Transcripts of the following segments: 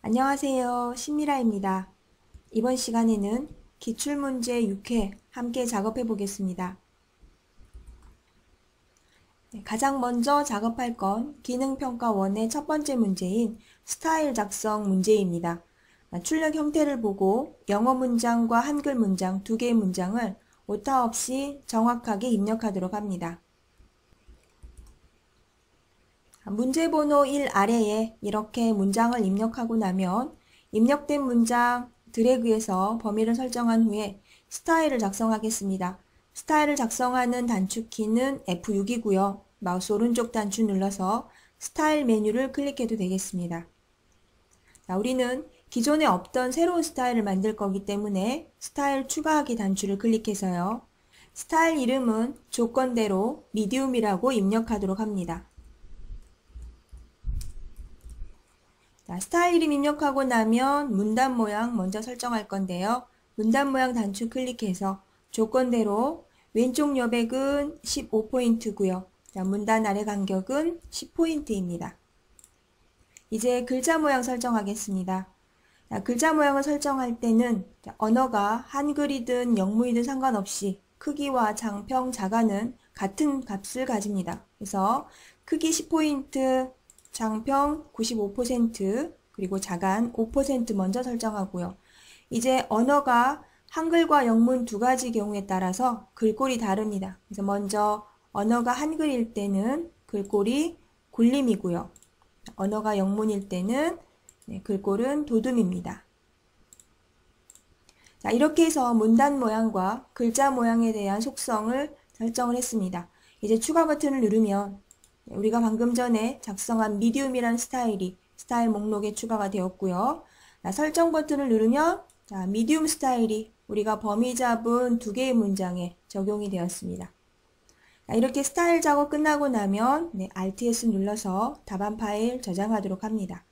안녕하세요. 신미라입니다. 이번 시간에는 기출문제 6회 함께 작업해 보겠습니다. 가장 먼저 작업할 건 기능평가 1의 첫 번째 문제인 스타일 작성 문제입니다. 출력 형태를 보고 영어 문장과 한글 문장 두 개의 문장을 오타 없이 정확하게 입력하도록 합니다. 문제 번호 1 아래에 이렇게 문장을 입력하고 나면 입력된 문장 드래그해서 범위를 설정한 후에 스타일을 작성하겠습니다. 스타일을 작성하는 단축키는 F6이고요. 마우스 오른쪽 단추 눌러서 스타일 메뉴를 클릭해도 되겠습니다. 자, 우리는 기존에 없던 새로운 스타일을 만들 거기 때문에 스타일 추가하기 단추를 클릭해서요. 스타일 이름은 조건대로 미디움이라고 입력하도록 합니다. 자, 스타일 이름 입력하고 나면 문단 모양 먼저 설정할 건데요. 문단 모양 단추 클릭해서 조건대로 왼쪽 여백은 15포인트고요. 자, 문단 아래 간격은 10포인트입니다. 이제 글자 모양 설정하겠습니다. 자, 글자 모양을 설정할 때는 언어가 한글이든 영문이든 상관없이 크기와 장평, 자가는 같은 값을 가집니다. 그래서 크기 10포인트, 장평 95% 그리고 자간 5% 먼저 설정하고요. 이제 언어가 한글과 영문 두 가지 경우에 따라서 글꼴이 다릅니다. 그래서 먼저 언어가 한글일 때는 글꼴이 굴림이고요. 언어가 영문일 때는 글꼴은 도둠입니다. 자, 이렇게 해서 문단 모양과 글자 모양에 대한 속성을 설정을 했습니다. 이제 추가 버튼을 누르면 우리가 방금 전에 작성한 미디움이란 스타일이 스타일 목록에 추가가 되었고요. 설정 버튼을 누르면 미디움 스타일이 우리가 범위 잡은 두 개의 문장에 적용이 되었습니다. 이렇게 스타일 작업 끝나고 나면 Alt S 눌러서 답안 파일 저장하도록 합니다.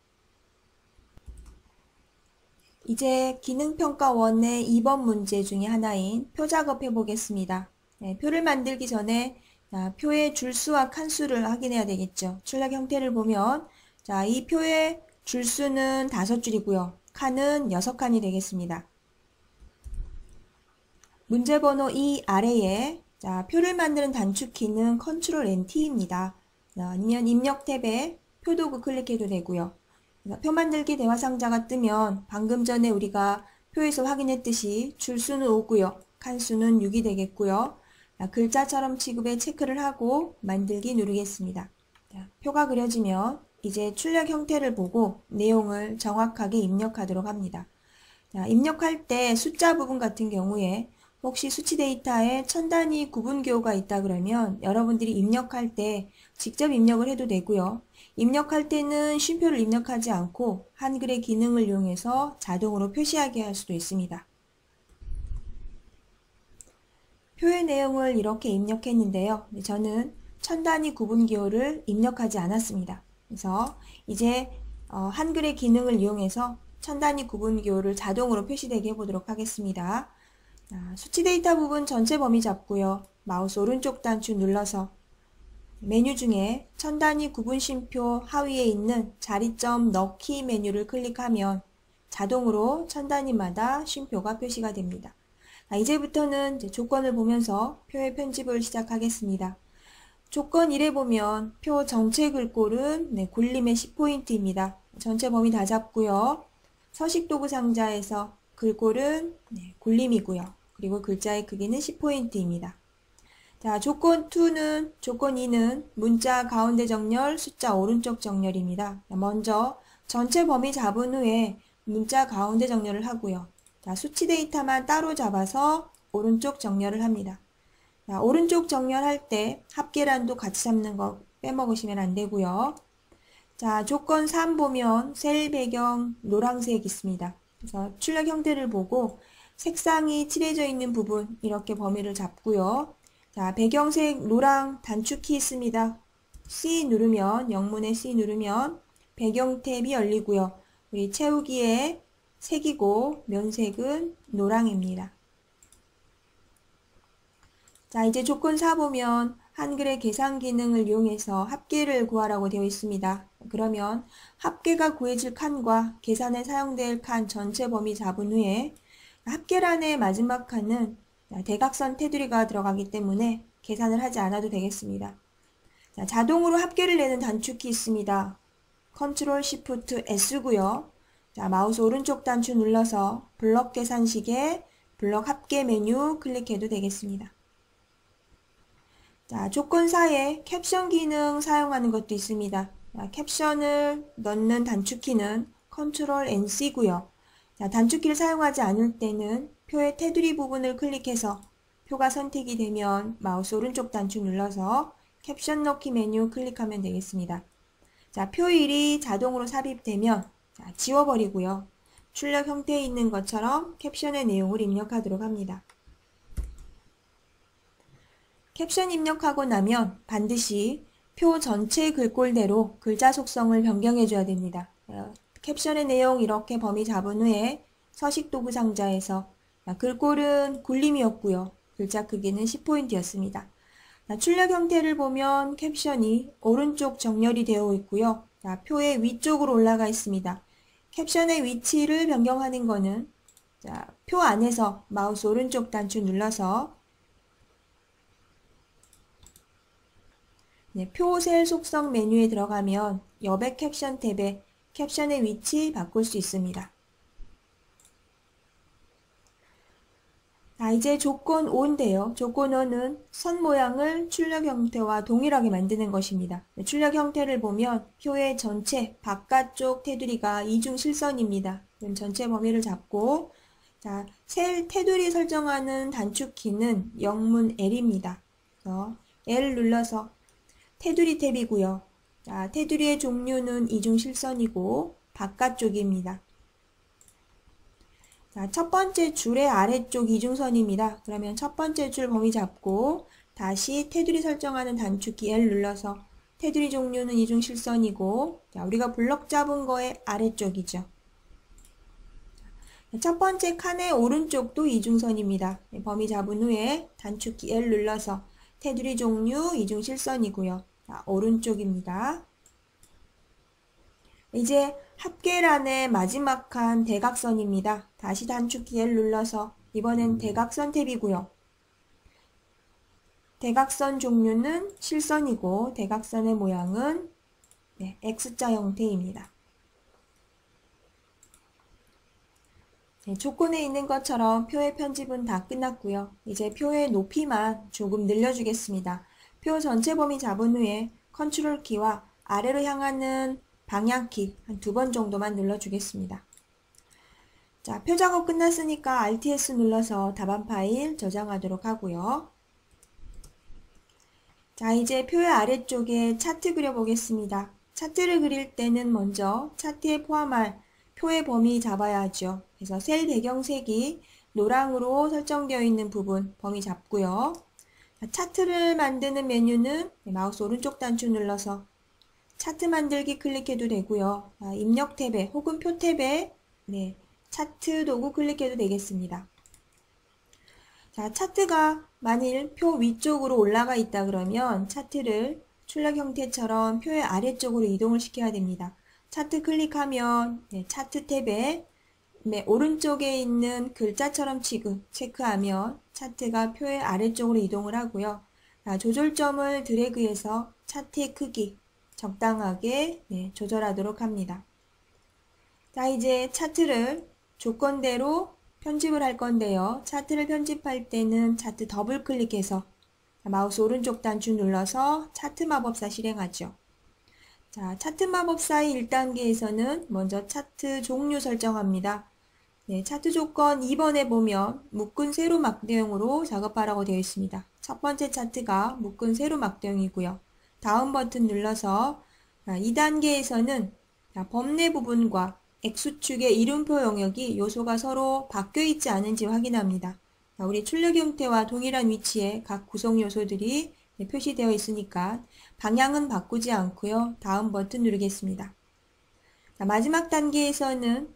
이제 기능평가 1의 2번 문제 중에 하나인 표 작업해 보겠습니다. 표를 만들기 전에 표의 줄수와 칸수를 확인해야 되겠죠. 출력 형태를 보면 이 표의 줄수는 5줄이고요. 칸은 6칸이 되겠습니다. 문제 번호 2 아래에 표를 만드는 단축키는 Ctrl NT입니다. 아니면 입력 탭에 표도구 클릭해도 되고요. 표 만들기 대화 상자가 뜨면 방금 전에 우리가 표에서 확인했듯이 줄수는 5고요. 칸수는 6이 되겠고요. 글자처럼 취급에 체크를 하고 만들기 누르겠습니다. 표가 그려지면 이제 출력 형태를 보고 내용을 정확하게 입력하도록 합니다. 입력할 때 숫자 부분 같은 경우에 혹시 수치 데이터에 천 단위 구분 기호가 있다 그러면 여러분들이 입력할 때 직접 입력을 해도 되고요. 입력할 때는 쉼표를 입력하지 않고 한글의 기능을 이용해서 자동으로 표시하게 할 수도 있습니다. 표의 내용을 이렇게 입력했는데요. 저는 천 단위 구분 기호를 입력하지 않았습니다. 그래서 이제 한글의 기능을 이용해서 천 단위 구분 기호를 자동으로 표시되게 해보도록 하겠습니다. 수치 데이터 부분 전체 범위 잡고요. 마우스 오른쪽 단추 눌러서 메뉴 중에 천 단위 구분 쉼표 하위에 있는 자리점 넣기 메뉴를 클릭하면 자동으로 천 단위마다 쉼표가 표시가 됩니다. 이제부터는 조건을 보면서 표의 편집을 시작하겠습니다. 조건 1에 보면 표 전체 글꼴은 굴림의 10포인트입니다. 전체 범위 다 잡고요. 서식 도구 상자에서 글꼴은 굴림이고요. 그리고 글자의 크기는 10포인트입니다. 조건 2는 문자 가운데 정렬, 숫자 오른쪽 정렬입니다. 먼저 전체 범위 잡은 후에 문자 가운데 정렬을 하고요. 수치 데이터만 따로 잡아서 오른쪽 정렬을 합니다. 오른쪽 정렬할 때 합계란도 같이 잡는 거 빼먹으시면 안 되고요. 조건 3 보면 셀 배경 노란색 있습니다. 그래서 출력 형태를 보고 색상이 칠해져 있는 부분 이렇게 범위를 잡고요. 배경색 노랑 단축키 있습니다. C 누르면 영문의 C 누르면 배경 탭이 열리고요. 우리 채우기에 색이고 면색은 노랑입니다. 이제 조건 4 보면 한글의 계산 기능을 이용해서 합계를 구하라고 되어 있습니다. 그러면 합계가 구해질 칸과 계산에 사용될 칸 전체 범위 잡은 후에 합계란의 마지막 칸은 대각선 테두리가 들어가기 때문에 계산을 하지 않아도 되겠습니다. 자, 자동으로 합계를 내는 단축키 있습니다. Ctrl Shift S고요. 자, 마우스 오른쪽 단추 눌러서 블럭 계산식에 블럭 합계 메뉴 클릭해도 되겠습니다. 자, 조건사에 캡션 기능 사용하는 것도 있습니다. 자, 캡션을 넣는 단축키는 Ctrl NC고요. 자, 단축키를 사용하지 않을 때는 표의 테두리 부분을 클릭해서 표가 선택이 되면 마우스 오른쪽 단추 눌러서 캡션 넣기 메뉴 클릭하면 되겠습니다. 자, 표일이 자동으로 삽입되면 자, 지워버리고요. 출력 형태에 있는 것처럼 캡션의 내용을 입력하도록 합니다. 캡션 입력하고 나면 반드시 표 전체 글꼴대로 글자 속성을 변경해줘야 됩니다. 캡션의 내용 이렇게 범위 잡은 후에 서식 도구 상자에서 글꼴은 굴림이었고요. 글자 크기는 10포인트였습니다. 출력 형태를 보면 캡션이 오른쪽 정렬이 되어 있고요. 표의 위쪽으로 올라가 있습니다. 캡션의 위치를 변경하는 것은 표 안에서 마우스 오른쪽 단추 눌러서 표 셀 속성 메뉴에 들어가면 여백 캡션 탭에 캡션의 위치 바꿀 수 있습니다. 자, 이제 조건 5인데요. 조건 5는 선 모양을 출력 형태와 동일하게 만드는 것입니다. 출력 형태를 보면 표의 전체 바깥쪽 테두리가 이중 실선입니다. 그럼 전체 범위를 잡고 자, 셀 테두리 설정하는 단축키는 영문 L입니다. 그래서 L 눌러서 테두리 탭이고요. 자, 테두리의 종류는 이중 실선이고 바깥쪽입니다. 자, 첫 번째 줄의 아래쪽 이중선입니다. 그러면 첫 번째 줄 범위 잡고 다시 테두리 설정하는 단축키 L 눌러서 테두리 종류는 이중 실선이고 자, 우리가 블럭 잡은 거의 아래쪽이죠. 첫 번째 칸의 오른쪽도 이중선입니다. 범위 잡은 후에 단축키 L 눌러서 테두리 종류 이중 실선이고요. 자, 오른쪽입니다. 이제 합계란의 마지막 칸 대각선입니다. 다시 단축키 L 눌러서 이번엔 대각선 탭이고요. 대각선 종류는 실선이고 대각선의 모양은 X자 형태입니다. 조건에 있는 것처럼 표의 편집은 다 끝났고요. 이제 표의 높이만 조금 늘려주겠습니다. 표 전체 범위 잡은 후에 컨트롤 키와 아래로 향하는 방향키 한 2번 정도만 눌러주겠습니다. 자, 표 작업 끝났으니까 Alt+S 눌러서 답안 파일 저장하도록 하고요. 자, 이제 표의 아래쪽에 차트 그려보겠습니다. 차트를 그릴 때는 먼저 차트에 포함할 표의 범위 잡아야 하죠. 그래서 셀 배경색이 노랑으로 설정되어 있는 부분 범위 잡고요. 차트를 만드는 메뉴는 마우스 오른쪽 단추 눌러서 차트 만들기 클릭해도 되고요. 입력 탭에 혹은 표 탭에 차트 도구 클릭해도 되겠습니다. 자, 차트가 만일 표 위쪽으로 올라가 있다 그러면 차트를 출력 형태처럼 표의 아래쪽으로 이동을 시켜야 됩니다. 차트 클릭하면 차트 탭에 오른쪽에 있는 글자처럼 체크하면 차트가 표의 아래쪽으로 이동을 하고요. 조절점을 드래그해서 차트의 크기 적당하게 조절하도록 합니다. 자, 이제 차트를 조건대로 편집을 할 건데요. 차트를 편집할 때는 차트 더블 클릭해서 마우스 오른쪽 단추 눌러서 차트 마법사 실행하죠. 자, 차트 마법사의 1단계에서는 먼저 차트 종류 설정합니다. 차트 조건 2번에 보면 묶은 세로 막대형으로 작업하라고 되어 있습니다. 첫 번째 차트가 묶은 세로 막대형이고요. 다음 버튼 눌러서 2단계에서는 범례 부분과 X축의 이름표 영역이 요소가 서로 바뀌어 있지 않은지 확인합니다. 우리 출력 형태와 동일한 위치에 각 구성 요소들이 표시되어 있으니까 방향은 바꾸지 않고요. 다음 버튼 누르겠습니다. 마지막 단계에서는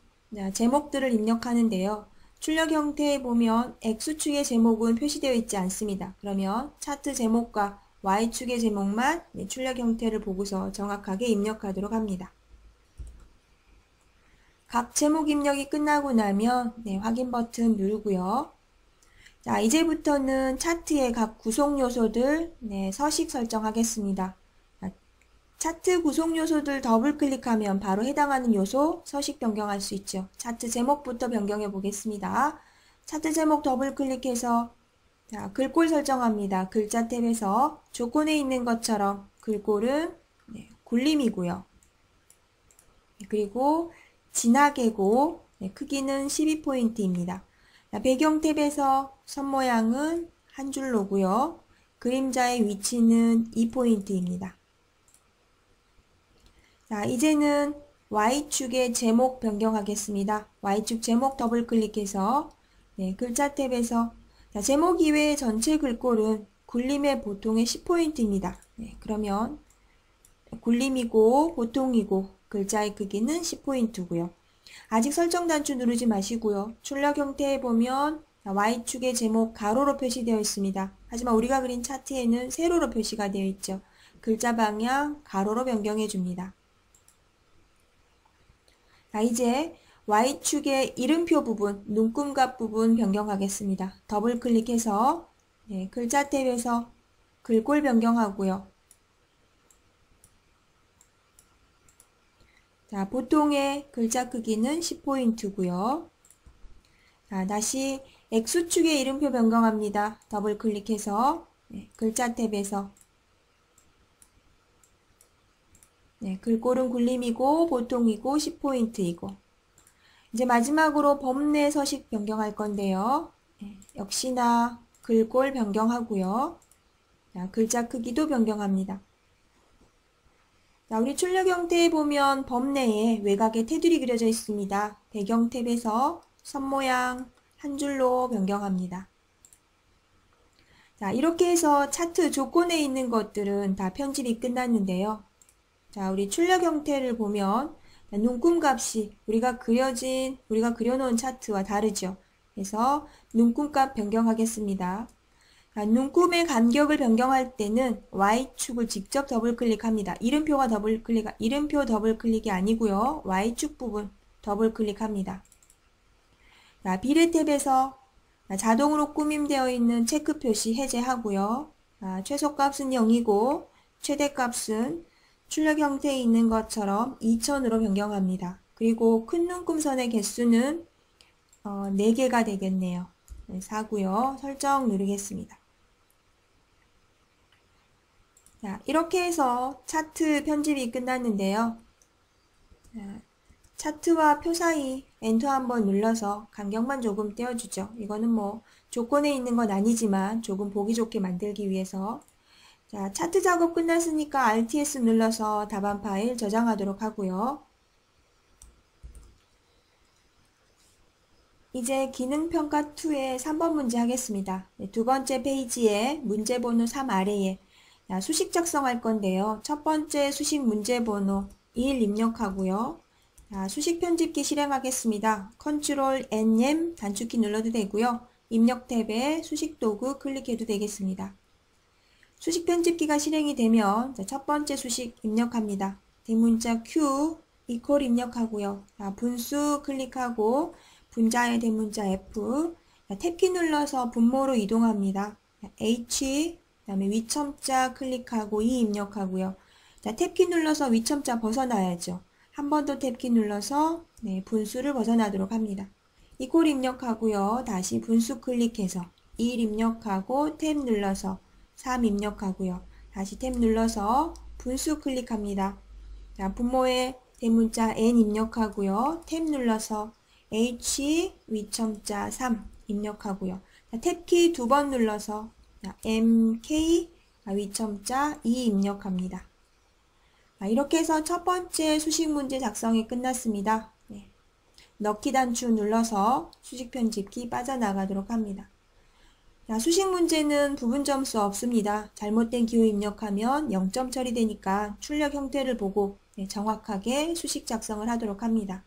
제목들을 입력하는데요. 출력 형태에 보면 X축의 제목은 표시되어 있지 않습니다. 그러면 차트 제목과 Y축의 제목만 출력 형태를 보고서 정확하게 입력하도록 합니다. 각 제목 입력이 끝나고 나면 확인 버튼 누르고요. 자, 이제부터는 차트의 각 구성 요소들 서식 설정하겠습니다. 차트 구성 요소들 더블 클릭하면 바로 해당하는 요소 서식 변경할 수 있죠. 차트 제목부터 변경해 보겠습니다. 차트 제목 더블 클릭해서 자, 글꼴 설정합니다. 글자 탭에서 조건에 있는 것처럼 글꼴은 굴림이고요. 그리고 진하게고 크기는 12포인트입니다. 배경 탭에서 선 모양은 한 줄로고요. 그림자의 위치는 2포인트입니다. 자, 이제는 Y축의 제목 변경하겠습니다. Y축 제목 더블 클릭해서 글자 탭에서 자, 제목 이외의 전체 글꼴은 굴림의 보통의 10포인트입니다. 그러면 굴림이고 보통이고 글자의 크기는 10포인트고요. 아직 설정 단추 누르지 마시고요. 출력 형태에 보면 Y축의 제목 가로로 표시되어 있습니다. 하지만 우리가 그린 차트에는 세로로 표시가 되어 있죠. 글자 방향 가로로 변경해 줍니다. 자, 이제 Y축의 이름표 부분, 눈금갑 부분 변경하겠습니다. 더블 클릭해서 글자 탭에서 글꼴 변경하고요. 자, 보통의 글자 크기는 10포인트고요. 자, 다시 X축의 이름표 변경합니다. 더블 클릭해서 글자 탭에서 글꼴은 굴림이고 보통이고 10포인트이고 이제 마지막으로 범례 서식 변경할 건데요. 역시나 글꼴 변경하고요. 자, 글자 크기도 변경합니다. 자, 우리 출력 형태에 보면 범례에 외곽에 테두리 그려져 있습니다. 배경 탭에서 선 모양 한 줄로 변경합니다. 자, 이렇게 해서 차트 조건에 있는 것들은 다 편집이 끝났는데요. 자, 우리 출력 형태를 보면 눈금값이 우리가 그려놓은 차트와 다르죠. 그래서 눈금값 변경하겠습니다. 자, 눈금의 간격을 변경할 때는 Y축을 직접 더블 클릭합니다. 이름표 더블 클릭이 아니고요. Y축 부분 더블 클릭합니다. 자, 비례 탭에서 자동으로 꾸밈되어 있는 체크 표시 해제하고요. 자, 최소값은 0이고 최대값은 출력 형태에 있는 것처럼 2000으로 변경합니다. 그리고 큰 눈금선의 개수는 4개가 되겠네요. 4고요. 설정 누르겠습니다. 자, 이렇게 해서 차트 편집이 끝났는데요. 자, 차트와 표 사이 엔터 한번 눌러서 간격만 조금 떼어주죠. 이거는 뭐 조건에 있는 건 아니지만 조금 보기 좋게 만들기 위해서 자, 차트 작업 끝났으니까 RTS 눌러서 답안 파일 저장하도록 하고요. 이제 기능평가2의 3번 문제 하겠습니다. 두 번째 페이지에 문제번호 3 아래에 수식 작성할 건데요. 첫 번째 수식 문제번호 1 입력하고요. 자, 수식 편집기 실행하겠습니다. Ctrl N 단축키 눌러도 되고요. 입력 탭에 수식 도구 클릭해도 되겠습니다. 수식 편집기가 실행이 되면 첫 번째 수식 입력합니다. 대문자 Q 이퀄 입력하고요. 자, 분수 클릭하고 분자의 대문자 F 탭키 눌러서 분모로 이동합니다. H 그 다음에 위첨자 클릭하고 E 입력하고요. 자, 탭키 눌러서 위첨자 벗어나야죠. 한 번 더 탭키 눌러서 분수를 벗어나도록 합니다. 이퀄 입력하고요. 다시 분수 클릭해서 1 입력하고 탭 눌러서 3 입력하고요. 다시 탭 눌러서 분수 클릭합니다. 자, 분모에 대문자 N 입력하고요. 탭 눌러서 H 위첨자 3 입력하고요. 자, 탭키 2번 눌러서 MK 위첨자 2 입력합니다. 자, 이렇게 해서 첫 번째 수식 문제 작성이 끝났습니다. 넣기 단추 눌러서 수식 편집기 빠져나가도록 합니다. 자, 수식 문제는 부분 점수 없습니다. 잘못된 기호 입력하면 0점 처리되니까 출력 형태를 보고 정확하게 수식 작성을 하도록 합니다.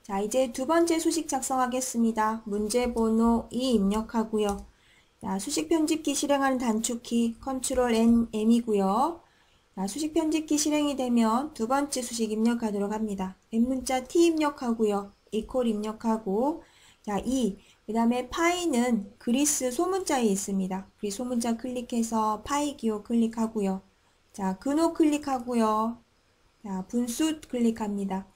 자, 이제 두 번째 수식 작성하겠습니다. 문제번호 2 입력하고요. 자, 수식 편집기 실행하는 단축키 컨트롤 N, M이고요. 자, 수식 편집기 실행이 되면 두 번째 수식 입력하도록 합니다. 웹문자 T 입력하고요. 이퀄 입력하고, 자, 그 다음에 파이는 그리스 소문자에 있습니다. 그리스 소문자 클릭해서 파이 기호 클릭하고요. 자, 근호 클릭하고요. 자, 분수 클릭합니다.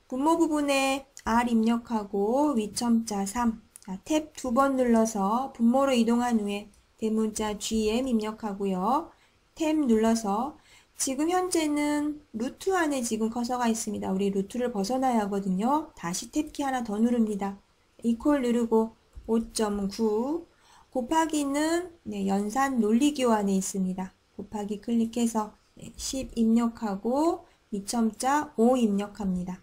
분모 부분에 R 입력하고 위첨자 3. 자, 탭 두 번 눌러서 분모로 이동한 후에 대문자 GM 입력하고요. 탭 눌러서 지금 현재는 루트 안에 지금 커서가 있습니다. 우리 루트를 벗어나야 하거든요. 다시 탭키 하나 더 누릅니다. 이퀄 누르고 5.9 곱하기는 연산 논리기호 안에 있습니다. 곱하기 클릭해서 10 입력하고 위첨자 5 입력합니다.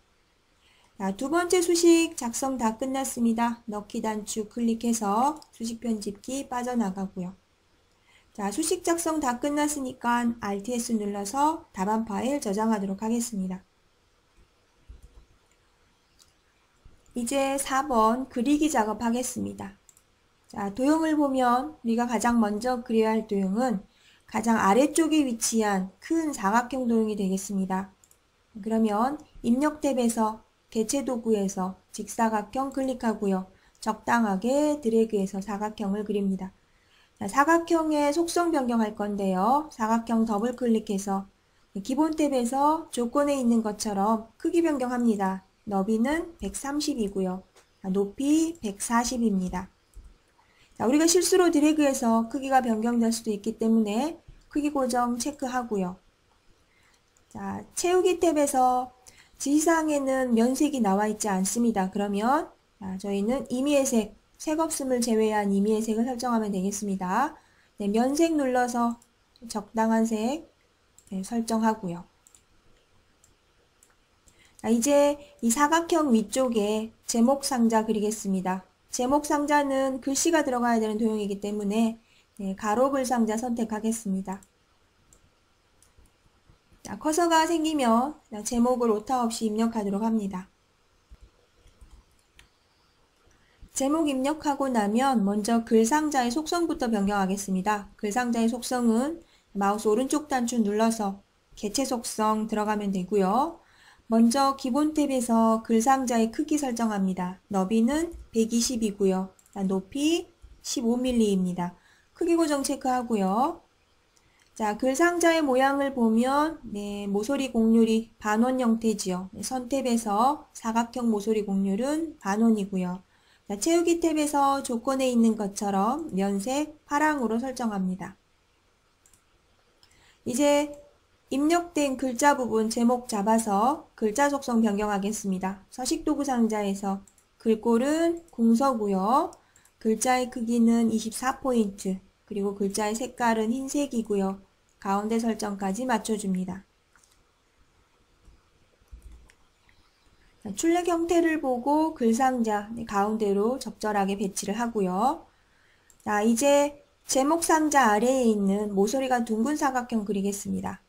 자, 두 번째 수식 작성 다 끝났습니다. 넣기 단축 클릭해서 수식 편집기 빠져나가고요. 자, 수식 작성 다 끝났으니까 Alt+S 눌러서 답안 파일 저장하도록 하겠습니다. 이제 4번 그리기 작업하겠습니다. 자, 도형을 보면 우리가 가장 먼저 그려야 할 도형은 가장 아래쪽에 위치한 큰 사각형 도형이 되겠습니다. 그러면 입력 탭에서 개체 도구에서 직사각형 클릭하고요. 적당하게 드래그해서 사각형을 그립니다. 자, 사각형의 속성 변경할 건데요. 사각형 더블 클릭해서 기본 탭에서 조건에 있는 것처럼 크기 변경합니다. 너비는 130이고요. 높이 140입니다. 자, 우리가 실수로 드래그해서 크기가 변경될 수도 있기 때문에 크기 고정 체크하고요. 자, 채우기 탭에서 지시사항에는 면색이 나와 있지 않습니다. 그러면 저희는 임의의 색 없음을 제외한 임의의 색을 설정하면 되겠습니다. 네, 면색 눌러서 적당한 색 설정하고요. 자, 이제 이 사각형 위쪽에 제목 상자 그리겠습니다. 제목 상자는 글씨가 들어가야 되는 도형이기 때문에 가로 글 상자 선택하겠습니다. 자, 커서가 생기면 제목을 오타 없이 입력하도록 합니다. 제목 입력하고 나면 먼저 글상자의 속성부터 변경하겠습니다. 글상자의 속성은 마우스 오른쪽 단추 눌러서 개체 속성 들어가면 되고요. 먼저 기본 탭에서 글상자의 크기 설정합니다. 너비는 120이고요. 높이 15mm입니다. 크기 고정 체크하고요. 자, 글상자의 모양을 보면 모서리 곡률이 반원 형태지요. 선 탭에서 사각형 모서리 곡률은 반원이고요. 자, 채우기 탭에서 조건에 있는 것처럼 면색 파랑으로 설정합니다. 이제 입력된 글자 부분 제목 잡아서 글자 속성 변경하겠습니다. 서식도구 상자에서 글꼴은 공서고요. 글자의 크기는 24포인트, 그리고 글자의 색깔은 흰색이고요. 가운데 설정까지 맞춰줍니다. 출력 형태를 보고 글상자 가운데로 적절하게 배치를 하고요. 자, 이제 제목 상자 아래에 있는 모서리가 둥근 사각형 그리겠습니다.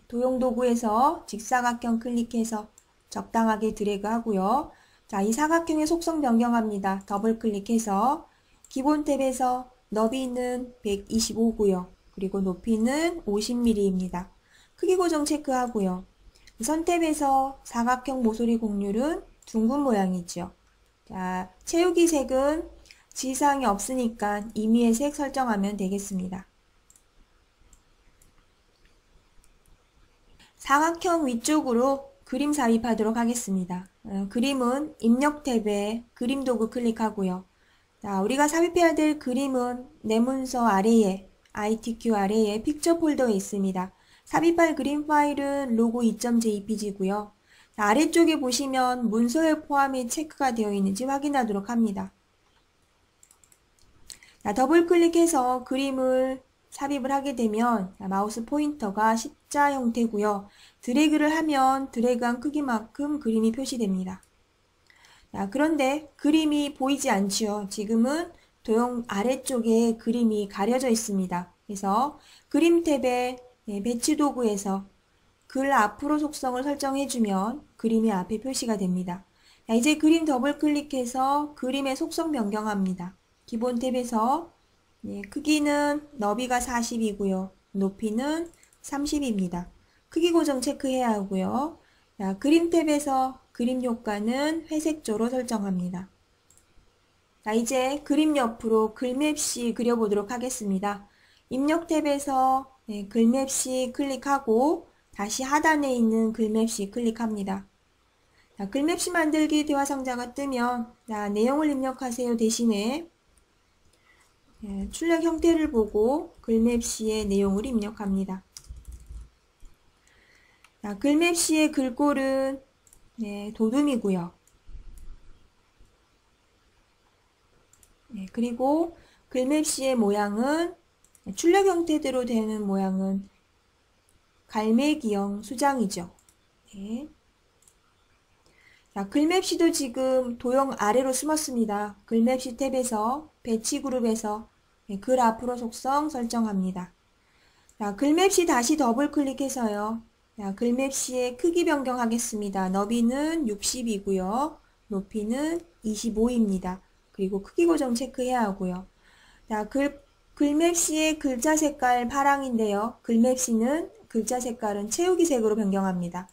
도형 도구에서 직사각형 클릭해서 적당하게 드래그 하고요. 자, 이 사각형의 속성 변경합니다. 더블 클릭해서 기본 탭에서 너비는 125고요. 그리고 높이는 50mm입니다. 크기 고정 체크하고요. 선 탭에서 사각형 모서리 곡률은 둥근 모양이죠. 자, 채우기 색은 지시사항이 없으니까 임의의 색 설정하면 되겠습니다. 사각형 위쪽으로 그림 삽입하도록 하겠습니다. 그림은 입력 탭에 그림 도구 클릭하고요. 자, 우리가 삽입해야 될 그림은 내 문서 아래에 ITQ 아래에 픽처 폴더에 있습니다. 삽입할 그림 파일은 로고 2.jpg고요. 아래쪽에 보시면 문서에 포함이 체크가 되어 있는지 확인하도록 합니다. 자, 더블 클릭해서 그림을 삽입을 하게 되면 마우스 포인터가 십자 형태고요. 드래그를 하면 드래그한 크기만큼 그림이 표시됩니다. 자, 그런데 그림이 보이지 않지요. 지금은 도형 아래쪽에 그림이 가려져 있습니다. 그래서 그림 탭에 배치 도구에서 글 앞으로 속성을 설정해주면 그림이 앞에 표시가 됩니다. 자, 이제 그림 더블 클릭해서 그림의 속성 변경합니다. 기본 탭에서 크기는 너비가 40이고요. 높이는 30입니다. 크기 고정 체크해야 하고요. 자, 그림 탭에서 그림 효과는 회색조로 설정합니다. 자, 이제 그림 옆으로 글맵시 그려보도록 하겠습니다. 입력 탭에서 글맵시 클릭하고 다시 하단에 있는 글맵시 클릭합니다. 자, 글맵시 만들기 대화상자가 뜨면 자, 내용을 입력하세요 대신에 출력 형태를 보고 글맵시의 내용을 입력합니다. 자, 글맵시의 글꼴은 도둠이고요. 그리고 글맵시의 모양은 출력 형태대로 되는 모양은 갈매기형 수장이죠. 자, 글맵시도 지금 도형 아래로 숨었습니다. 글맵시 탭에서 배치 그룹에서 글 앞으로 속성 설정합니다. 자, 글맵시 다시 더블 클릭해서요. 자, 글맵시의 크기 변경하겠습니다. 너비는 60이고요. 높이는 25입니다. 그리고 크기 고정 체크해야 하고요. 자, 글맵시의 글자 색깔 파랑인데요. 글맵시는 글자 색깔은 채우기 색으로 변경합니다.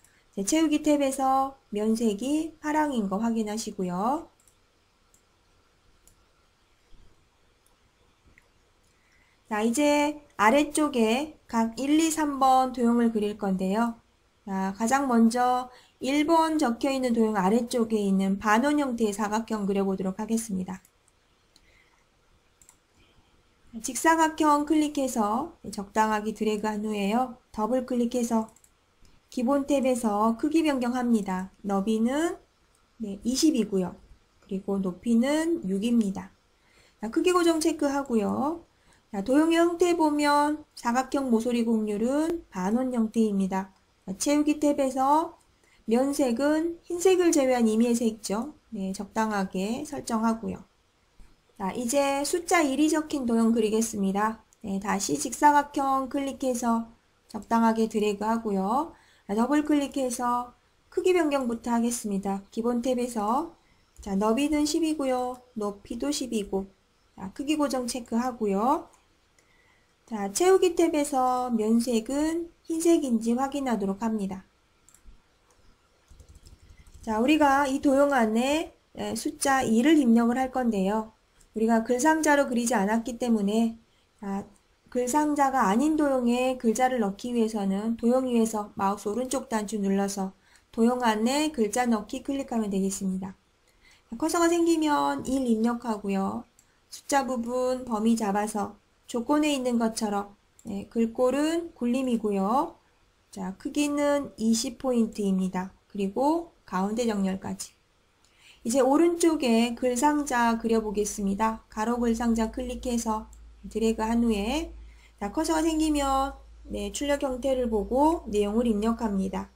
채우기 탭에서 면색이 파랑인 거 확인하시고요. 자, 이제 아래쪽에 각 1, 2, 3번 도형을 그릴 건데요. 자, 가장 먼저 1번 적혀 있는 도형 아래쪽에 있는 반원 형태의 사각형 그려보도록 하겠습니다. 직사각형 클릭해서 적당하게 드래그한 후에요. 더블 클릭해서 기본 탭에서 크기 변경합니다. 너비는 20이고요. 그리고 높이는 6입니다. 크기 고정 체크하고요. 도형 형태 보면 사각형 모서리 곡률은 반원 형태입니다. 채우기 탭에서 면색은 흰색을 제외한 임의의 색죠. 적당하게 설정하고요. 자, 이제 숫자 1이 적힌 도형 그리겠습니다. 다시 직사각형 클릭해서 적당하게 드래그 하고요. 더블 클릭해서 크기 변경부터 하겠습니다. 기본 탭에서 자, 너비는 10이고요. 높이도 10이고 자, 크기 고정 체크하고요. 자, 채우기 탭에서 면색은 흰색인지 확인하도록 합니다. 자, 우리가 이 도형 안에 숫자 2를 입력을 할 건데요. 우리가 글상자로 그리지 않았기 때문에 글상자가 아닌 도형에 글자를 넣기 위해서는 도형 위에서 마우스 오른쪽 단추 눌러서 도형 안에 글자 넣기 클릭하면 되겠습니다. 커서가 생기면 1 입력하고요. 숫자 부분 범위 잡아서 조건에 있는 것처럼 글꼴은 굴림이고요. 자, 크기는 20포인트입니다. 그리고 가운데 정렬까지. 이제 오른쪽에 글상자 그려보겠습니다. 가로 글상자 클릭해서 드래그 한 후에 자, 커서가 생기면 출력 형태를 보고 내용을 입력합니다.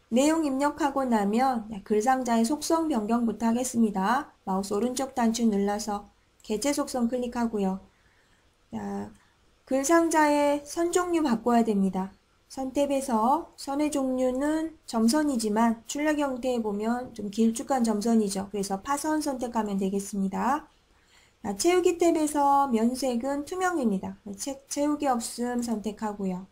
내용 입력하고 나면 글상자의 속성 변경부터 하겠습니다. 마우스 오른쪽 단추 눌러서 개체 속성 클릭하고요. 자, 글상자의 선 종류 바꿔야 됩니다. 선 탭에서 선의 종류는 점선이지만 출력 형태에 보면 좀 길쭉한 점선이죠. 그래서 파선 선택하면 되겠습니다. 자, 채우기 탭에서 면색은 투명입니다. 채우기 없음 선택하고요.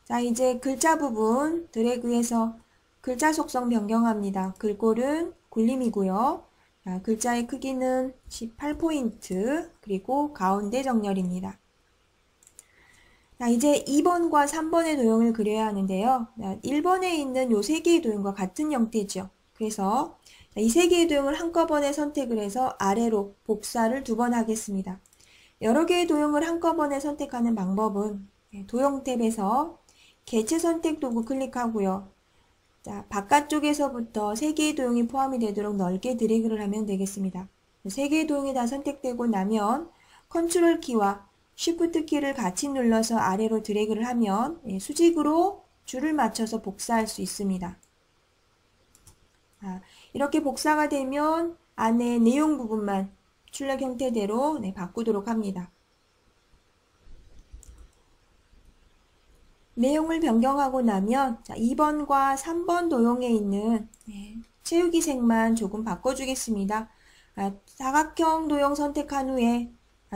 자, 이제 글자 부분 드래그해서 글자 속성 변경합니다. 글꼴은 굴림이고요. 자, 글자의 크기는 18포인트 그리고 가운데 정렬입니다. 자, 이제 2번과 3번의 도형을 그려야 하는데요. 1번에 있는 요 3개의 도형과 같은 형태죠. 그래서 이 3개의 도형을 한꺼번에 선택을 해서 아래로 복사를 2번 하겠습니다. 여러 개의 도형을 한꺼번에 선택하는 방법은 도형 탭에서 개체 선택 도구 클릭하고요. 자, 바깥쪽에서부터 3개의 도형이 포함이 되도록 넓게 드래그를 하면 되겠습니다. 3개의 도형이 다 선택되고 나면 컨트롤 키와 쉬프트 키를 같이 눌러서 아래로 드래그를 하면 수직으로 줄을 맞춰서 복사할 수 있습니다. 이렇게 복사가 되면 안에 내용 부분만 출력 형태대로 바꾸도록 합니다. 내용을 변경하고 나면 2번과 3번 도형에 있는 채우기 색만 조금 바꿔주겠습니다. 사각형 도형 선택한 후에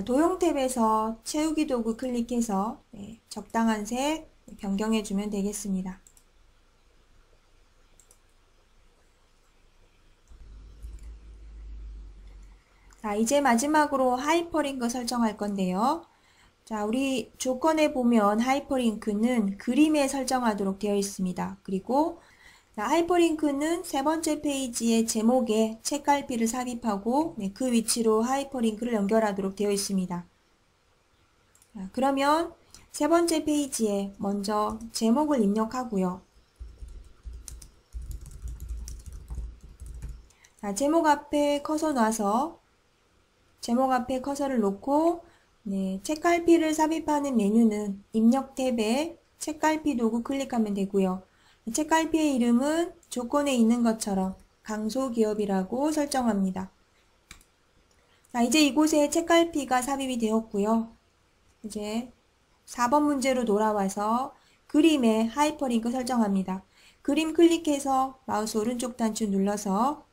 도형 탭에서 채우기 도구 클릭해서 적당한 색 변경해주면 되겠습니다. 자, 이제 마지막으로 하이퍼링크 설정할 건데요. 자, 우리 조건에 보면 하이퍼링크는 그림에 설정하도록 되어 있습니다. 그리고 하이퍼링크는 세 번째 페이지의 제목에 책갈피를 삽입하고 그 위치로 하이퍼링크를 연결하도록 되어 있습니다. 자, 그러면 세 번째 페이지에 먼저 제목을 입력하고요. 자, 제목 앞에 커서 놔서 제목 앞에 커서를 놓고 책갈피를 삽입하는 메뉴는 입력 탭에 책갈피 도구 클릭하면 되고요. 책갈피의 이름은 조건에 있는 것처럼 강소기업이라고 설정합니다. 자, 이제 이곳에 책갈피가 삽입이 되었고요. 이제 4번 문제로 돌아와서 그림에 하이퍼링크 설정합니다. 그림 클릭해서 마우스 오른쪽 단추 눌러서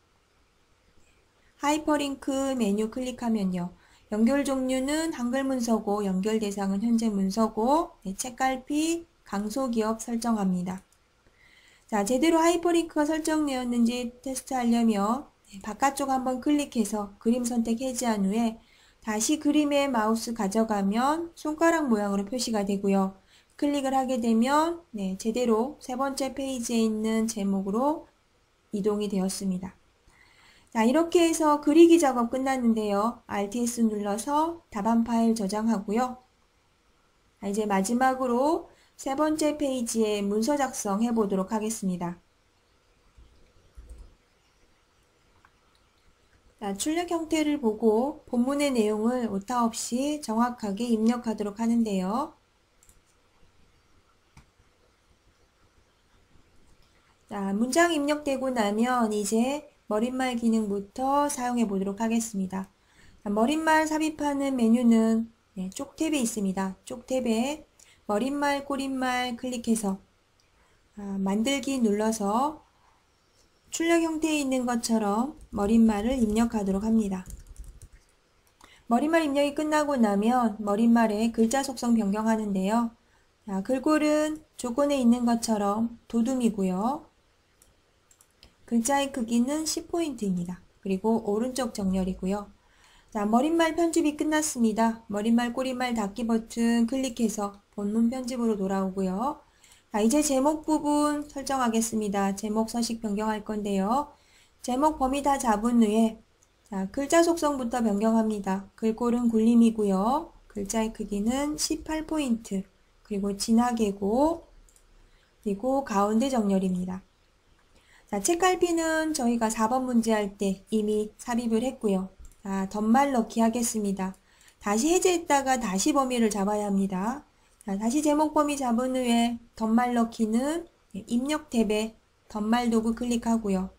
하이퍼링크 메뉴 클릭하면요. 연결 종류는 한글 문서고 연결 대상은 현재 문서고 책갈피 강소기업 설정합니다. 자, 제대로 하이퍼링크가 설정되었는지 테스트하려면 바깥쪽 한번 클릭해서 그림 선택 해제한 후에 다시 그림에 마우스 가져가면 손가락 모양으로 표시가 되고요. 클릭을 하게 되면 제대로 세 번째 페이지에 있는 제목으로 이동이 되었습니다. 자, 이렇게 해서 그리기 작업 끝났는데요. Alt+S 눌러서 답안 파일 저장하고요. 자, 이제 마지막으로 세 번째 페이지에 문서 작성해 보도록 하겠습니다. 자, 출력 형태를 보고 본문의 내용을 오타 없이 정확하게 입력하도록 하는데요. 자, 문장 입력되고 나면 이제 머릿말 기능부터 사용해 보도록 하겠습니다. 자, 머릿말 삽입하는 메뉴는 쪽 탭에 있습니다. 쪽 탭에 머릿말, 꼬릿말 클릭해서 만들기 눌러서 출력 형태에 있는 것처럼 머릿말을 입력하도록 합니다. 머릿말 입력이 끝나고 나면 머릿말의 글자 속성 변경하는데요. 자, 글꼴은 조건에 있는 것처럼 도둠이고요. 글자의 크기는 10포인트입니다. 그리고 오른쪽 정렬이고요. 자, 머릿말 편집이 끝났습니다. 머릿말, 꼬릿말 닫기 버튼 클릭해서 본문 편집으로 돌아오고요. 자, 이제 제목 부분 설정하겠습니다. 제목 서식 변경할 건데요. 제목 범위 다 잡은 후에 자, 글자 속성부터 변경합니다. 글꼴은 굴림이고요. 글자의 크기는 18포인트, 그리고 진하게고, 그리고 가운데 정렬입니다. 자, 책갈피는 저희가 4번 문제 할 때 이미 삽입을 했고요. 자, 덧말 넣기 하겠습니다. 다시 해제했다가 다시 범위를 잡아야 합니다. 자, 다시 제목 범위 잡은 후에 덧말 넣기는 입력 탭에 덧말 도구 클릭하고요.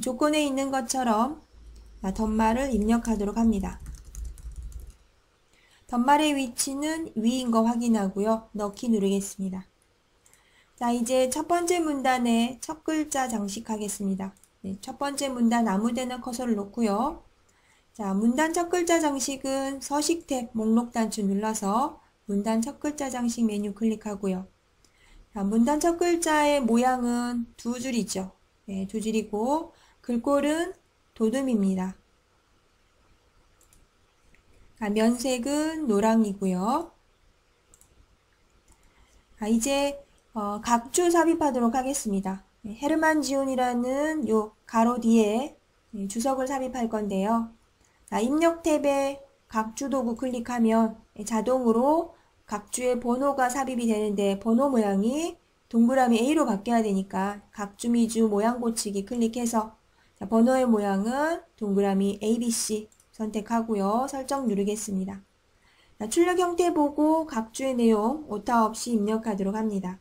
조건에 있는 것처럼 덧말을 입력하도록 합니다. 덧말의 위치는 위인 거 확인하고요. 넣기 누르겠습니다. 자, 이제 첫 번째 문단에 첫 글자 장식하겠습니다. 첫 번째 문단 아무데나 커서를 놓고요. 자, 문단 첫 글자 장식은 서식 탭 목록 단추 눌러서 문단 첫 글자 장식 메뉴 클릭하고요. 자, 문단 첫 글자의 모양은 두 줄이죠. 두 줄이고 글꼴은 도둠입니다. 자, 면색은 노랑이고요. 자, 이제 각주 삽입하도록 하겠습니다. 헤르만 지온이라는 요 가로 뒤에 주석을 삽입할 건데요. 자, 입력 탭에 각주 도구 클릭하면 자동으로 각주의 번호가 삽입이 되는데 번호 모양이 동그라미 A로 바뀌어야 되니까 각주 미주 모양 고치기 클릭해서 자, 번호의 모양은 동그라미 ABC 선택하고요. 설정 누르겠습니다. 자, 출력 형태 보고 각주의 내용 오타 없이 입력하도록 합니다.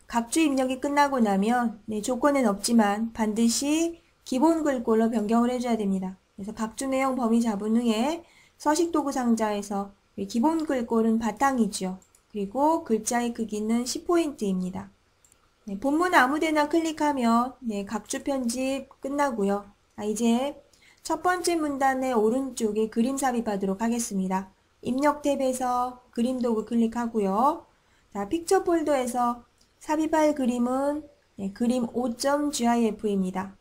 각주 입력이 끝나고 나면 조건은 없지만 반드시 기본 글꼴로 변경을 해줘야 됩니다. 그래서 각주 내용 범위 잡은 후에 서식 도구 상자에서 기본 글꼴은 바탕이죠. 그리고 글자의 크기는 10포인트입니다. 네, 본문 아무데나 클릭하면 각주 편집 끝나고요. 이제 첫 번째 문단의 오른쪽에 그림 삽입하도록 하겠습니다. 입력 탭에서 그림 도구 클릭하고요. 자, 픽처 폴더에서 삽입할 그림은 그림 5.gif입니다.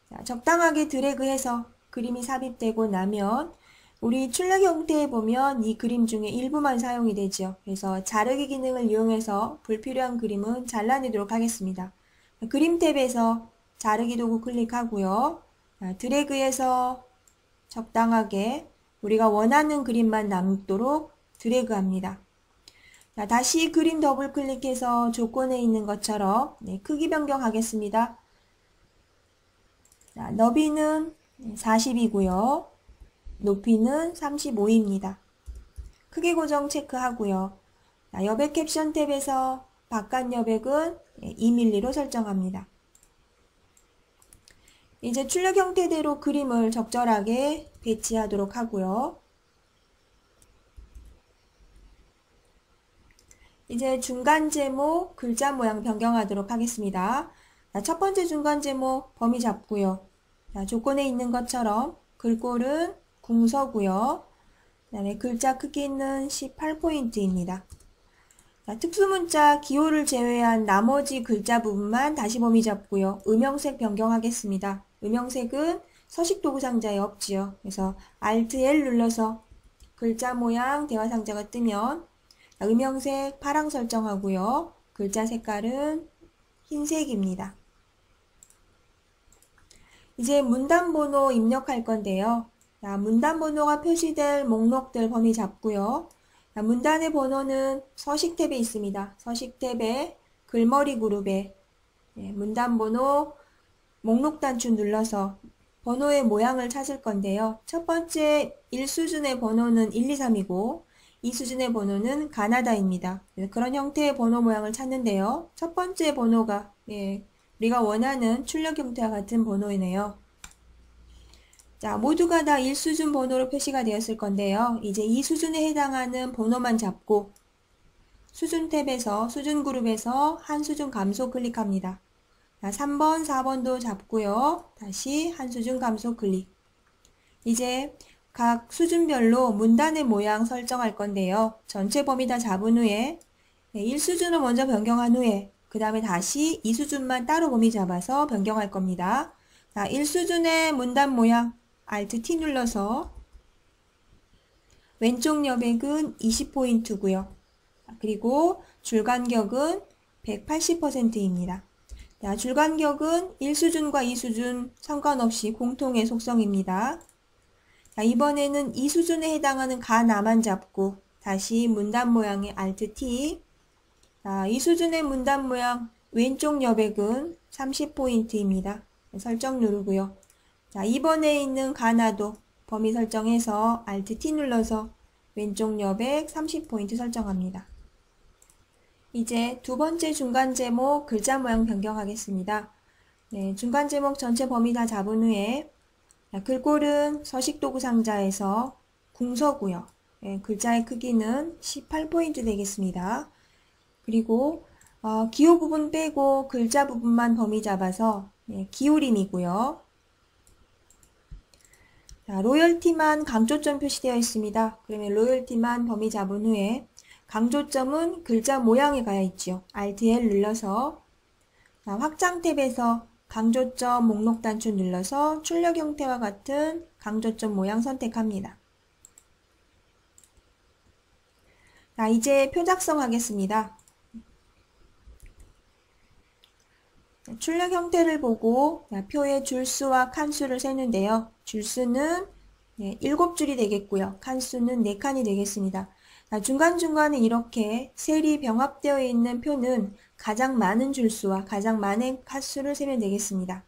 자, 적당하게 드래그해서 그림이 삽입되고 나면 우리 출력 형태에 보면 이 그림 중에 일부만 사용이 되죠. 그래서 자르기 기능을 이용해서 불필요한 그림은 잘라내도록 하겠습니다. 그림 탭에서 자르기 도구 클릭하고요. 드래그해서 적당하게 우리가 원하는 그림만 남도록 드래그합니다. 다시 그림 더블 클릭해서 조건에 있는 것처럼 크기 변경하겠습니다. 너비는 40이고요. 높이는 35입니다. 크기 고정 체크하고요. 여백 캡션 탭에서 바깥 여백은 2mm로 설정합니다. 이제 출력 형태대로 그림을 적절하게 배치하도록 하고요. 이제 중간 제목 글자 모양 변경하도록 하겠습니다. 첫 번째 중간 제목 범위 잡고요. 조건에 있는 것처럼 글꼴은 궁서고요. 그 다음에 글자 크기는 18포인트입니다. 특수문자 기호를 제외한 나머지 글자 부분만 다시 범위 잡고요. 음영색 변경하겠습니다. 음영색은 서식 도구 상자에 없지요. 그래서 Alt L 눌러서 글자 모양 대화 상자가 뜨면 음영색 파랑 설정하고요. 글자 색깔은 흰색입니다. 이제 문단 번호 입력할 건데요. 문단 번호가 표시될 목록들 범위 잡고요. 문단의 번호는 서식 탭에 있습니다. 서식 탭에 글머리 그룹에 문단 번호 목록 단추 눌러서 번호의 모양을 찾을 건데요. 첫 번째 1수준의 번호는 1, 2, 3이고 2수준의 번호는 가나다입니다. 그런 형태의 번호 모양을 찾는데요. 첫 번째 번호가 우리가 원하는 출력 형태와 같은 번호이네요. 자, 모두가 다 1수준 번호로 표시가 되었을 건데요. 이제 이 수준에 해당하는 번호만 잡고 수준 탭에서 수준 그룹에서 한 수준 감소 클릭합니다. 자, 3번, 4번도 잡고요. 다시 한 수준 감소 클릭. 이제 각 수준별로 문단의 모양 설정할 건데요. 전체 범위 다 잡은 후에 1수준을 먼저 변경한 후에 그 다음에 다시 2수준만 따로 범위 잡아서 변경할 겁니다. 자, 1수준의 문단 모양 Alt T 눌러서 왼쪽 여백은 20포인트고요. 그리고 줄간격은 180%입니다. 자, 줄간격은 1수준과 2수준 상관없이 공통의 속성입니다. 자, 이번에는 2수준에 해당하는 가나만 잡고 다시 문단 모양의 Alt T. 자, 2수준의 문단 모양 왼쪽 여백은 30포인트입니다. 설정 누르고요. 자, 이번에 있는 가나도 범위 설정해서 Alt T 눌러서 왼쪽 여백 30포인트 설정합니다. 이제 두 번째 중간 제목 글자 모양 변경하겠습니다. 중간 제목 전체 범위 다 잡은 후에 글꼴은 서식 도구 상자에서 궁서고요. 글자의 크기는 18포인트 되겠습니다. 그리고 기호 부분 빼고 글자 부분만 범위 잡아서 기울임이고요. 자, 로열티만 강조점 표시되어 있습니다. 그러면 로열티만 범위 잡은 후에 강조점은 글자 모양에 가야 있죠. Alt L 눌러서 확장 탭에서 강조점 목록 단추 눌러서 출력 형태와 같은 강조점 모양 선택합니다. 자, 이제 표 작성하겠습니다. 출력 형태를 보고 표의 줄수와 칸수를 세는데요. 줄수는 7줄이 되겠고요. 칸수는 4칸이 되겠습니다. 중간중간에 이렇게 셀이 병합되어 있는 표는 가장 많은 줄수와 가장 많은 칸수를 세면 되겠습니다.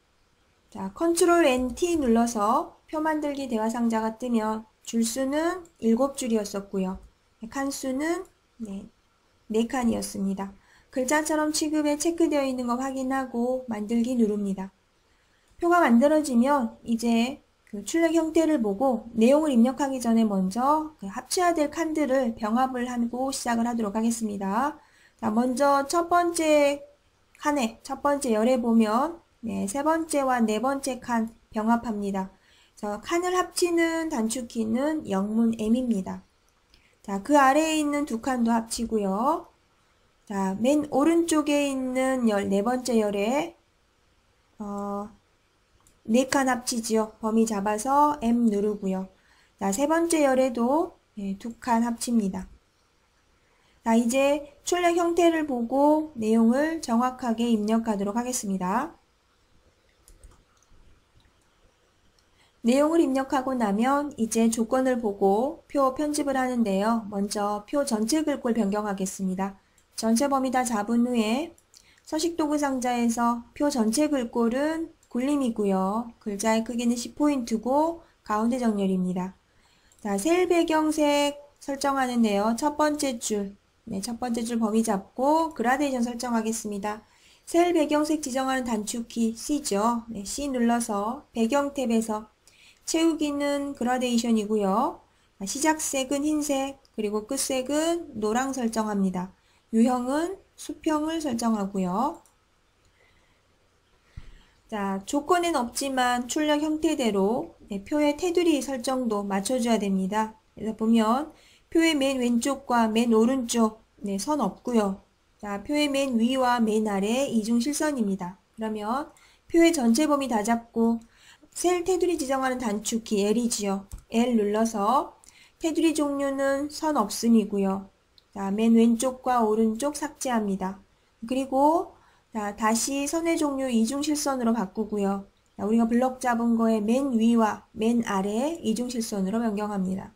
자, Ctrl N T 눌러서 표 만들기 대화 상자가 뜨면 줄수는 7줄이었었고요. 칸수는 4칸이었습니다. 글자처럼 취급에 체크되어 있는 거 확인하고 만들기 누릅니다. 표가 만들어지면 이제 그 출력 형태를 보고 내용을 입력하기 전에 먼저 합쳐야 될 칸들을 병합을 하고 시작을 하도록 하겠습니다. 자, 먼저 첫 번째 칸에 첫 번째 열에 보면 네, 세 번째와 네 번째 칸 병합합니다. 그래서 칸을 합치는 단축키는 영문 M입니다. 자, 그 아래에 있는 두 칸도 합치고요. 자, 맨 오른쪽에 있는 네 번째 열에 네 칸 합치지요. 범위 잡아서 M 누르고요. 자, 세 번째 열에도 네, 두 칸 합칩니다. 자, 이제 출력 형태를 보고 내용을 정확하게 입력하도록 하겠습니다. 내용을 입력하고 나면 이제 조건을 보고 표 편집을 하는데요. 먼저 표 전체 글꼴 변경하겠습니다. 전체 범위 다 잡은 후에 서식도구 상자에서 표 전체 글꼴은 굴림이고요. 글자의 크기는 10포인트고 가운데 정렬입니다. 자, 셀 배경색 설정하는데요. 첫 번째 줄, 네, 첫 번째 줄 범위 잡고 그라데이션 설정하겠습니다. 셀 배경색 지정하는 단축키 C죠. 네, C 눌러서 배경 탭에서 채우기는 그라데이션이고요. 시작색은 흰색, 그리고 끝색은 노랑 설정합니다. 유형은 수평을 설정하고요. 자, 조건은 없지만 출력 형태대로 네, 표의 테두리 설정도 맞춰줘야 됩니다. 그래서 보면 표의 맨 왼쪽과 맨 오른쪽 네, 선 없고요. 자, 표의 맨 위와 맨 아래 이중 실선입니다. 그러면 표의 전체 범위 다 잡고 셀 테두리 지정하는 단축키 L이지요. L 눌러서 테두리 종류는 선 없음이고요. 자, 맨 왼쪽과 오른쪽 삭제합니다. 그리고 자, 다시 선의 종류 이중실선으로 바꾸고요. 자, 우리가 블럭 잡은 거에 맨 위와 맨 아래 이중실선으로 변경합니다.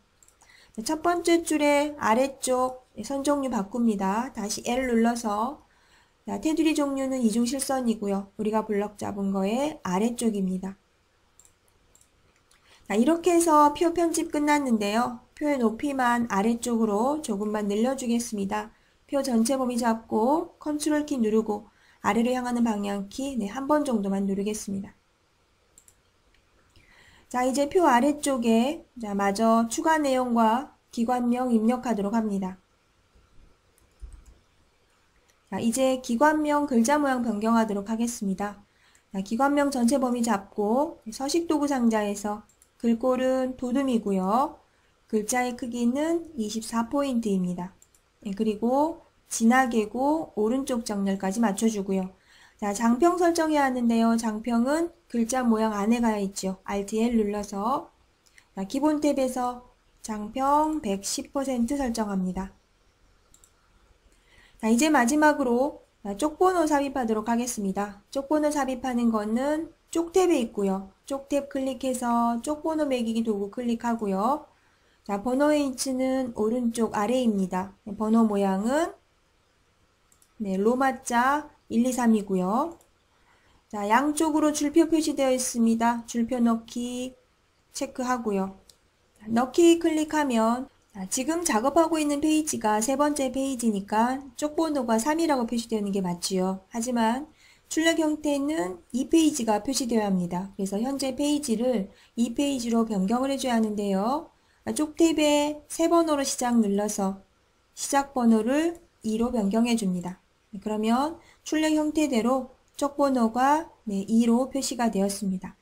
자, 첫 번째 줄의 아래쪽 선 종류 바꿉니다. 다시 L 눌러서 자, 테두리 종류는 이중실선이고요. 우리가 블럭 잡은 거에 아래쪽입니다. 자, 이렇게 해서 표 편집 끝났는데요. 표의 높이만 아래쪽으로 조금만 늘려주겠습니다. 표 전체 범위 잡고 컨트롤 키 누르고 아래로 향하는 방향키 네, 한 번 정도만 누르겠습니다. 자, 이제 표 아래쪽에 자, 마저 추가 내용과 기관명 입력하도록 합니다. 자, 이제 기관명 글자 모양 변경하도록 하겠습니다. 자, 기관명 전체 범위 잡고 서식도구 상자에서 글꼴은 도둠이고요. 글자의 크기는 24포인트입니다. 네, 그리고 진하게고 오른쪽 정렬까지 맞춰주고요. 자, 장평 설정해야 하는데요. 장평은 글자 모양 안에 가 있죠. Alt L 눌러서 자, 기본 탭에서 장평 110% 설정합니다. 자, 이제 마지막으로 쪽번호 삽입하도록 하겠습니다. 쪽번호 삽입하는 거는 쪽 탭에 있고요. 쪽 탭 클릭해서 쪽번호 매기기 도구 클릭하고요. 자, 번호의 위치는 오른쪽 아래입니다. 번호 모양은 네, 로마자 123이고요. 자, 양쪽으로 줄표 표시되어 있습니다. 줄표 넣기 체크하고요. 넣기 클릭하면 지금 작업하고 있는 페이지가 세 번째 페이지니까 쪽번호가 3이라고 표시되어 있는 게 맞지요. 하지만 출력 형태는 2페이지가 표시되어야 합니다. 그래서 현재 페이지를 2페이지로 변경을 해줘야 하는데요. 쪽 탭에 세 번호로 시작 눌러서 시작 번호를 2로 변경해 줍니다. 그러면 출력 형태대로 쪽번호가 2로 표시가 되었습니다.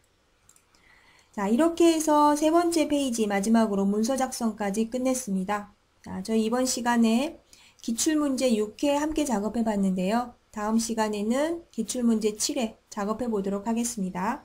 자, 이렇게 해서 세 번째 페이지 마지막으로 문서 작성까지 끝냈습니다. 자, 저희 이번 시간에 기출문제 6회 함께 작업해 봤는데요. 다음 시간에는 기출문제 7회 작업해 보도록 하겠습니다.